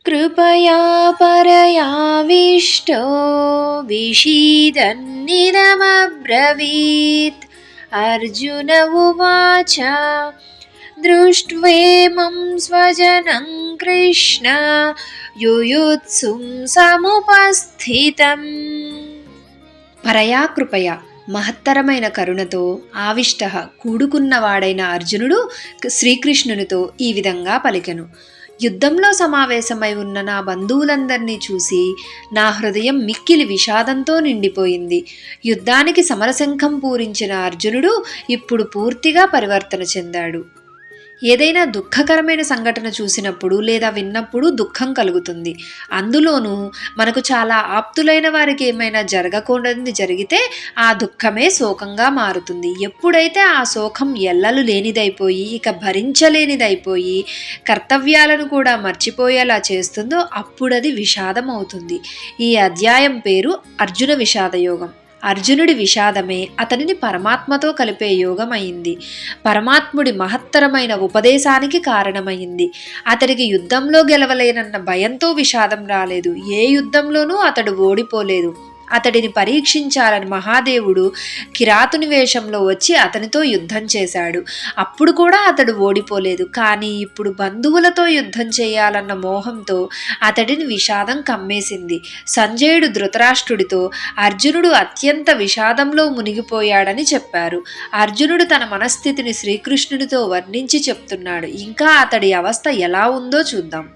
कृपया परयाविष्टो विषीदन्निदमब्रवीत्। अर्जुन उवाच दृष्ट्वेमं स्वजनं कृष्ण युयुत्सुं समुपस्थितम्। పరయా కృపయ మహత్తరమైన కరుణతో ఆవిష్ట కూడుకున్నవాడైన అర్జునుడు శ్రీకృష్ణునితో ఈ విధంగా పలికెను. యుద్ధంలో సమావేశమై ఉన్న నా బంధువులందరినీ చూసి నా హృదయం మిక్కిలి విషాదంతో నిండిపోయింది. యుద్ధానికి సమరశంఖం పూరించిన అర్జునుడు ఇప్పుడు పూర్తిగా పరివర్తన చెందాడు. ఏదైనా దుఃఖకరమైన సంఘటన చూసినప్పుడు లేదా విన్నప్పుడు దుఃఖం కలుగుతుంది. అందులోనూ మనకు చాలా ఆప్తులైన వారికి ఏమైనా జరగకూడనిది జరిగితే ఆ దుఃఖమే శోకంగా మారుతుంది. ఎప్పుడైతే ఆ శోకం ఎల్లలు లేనిదైపోయి ఇక భరించలేనిదైపోయి కర్తవ్యాలను కూడా మర్చిపోయేలా చేస్తుందో అప్పుడది విషాదం అవుతుంది. ఈ అధ్యాయం పేరు అర్జున విషాదయోగం. అర్జునుడి విషాదమే అతనిని పరమాత్మతో కలిపే యోగం అయింది. పరమాత్ముడి మహత్తరమైన ఉపదేశానికి కారణమైంది. అతడికి యుద్ధంలో గెలవలేనన్న భయంతో విషాదం రాలేదు. ఏ యుద్ధంలోనూ అతడు ఓడిపోలేదు. అతడిని పరీక్షించాలని మహాదేవుడు కిరాతుని వేషంలో వచ్చి అతనితో యుద్ధం చేశాడు. అప్పుడు కూడా అతడు ఓడిపోలేదు. కానీ ఇప్పుడు బంధువులతో యుద్ధం చేయాలన్న మోహంతో అతడిని విషాదం కమ్మేసింది. సంజయుడు ధృతరాష్ట్రుడితో అర్జునుడు అత్యంత విషాదంలో మునిగిపోయాడని చెప్పారు. అర్జునుడు తన మనస్థితిని శ్రీకృష్ణుడితో వర్ణించి చెప్తున్నాడు. ఇంకా అతడి అవస్థ ఎలా ఉందో చూద్దాం.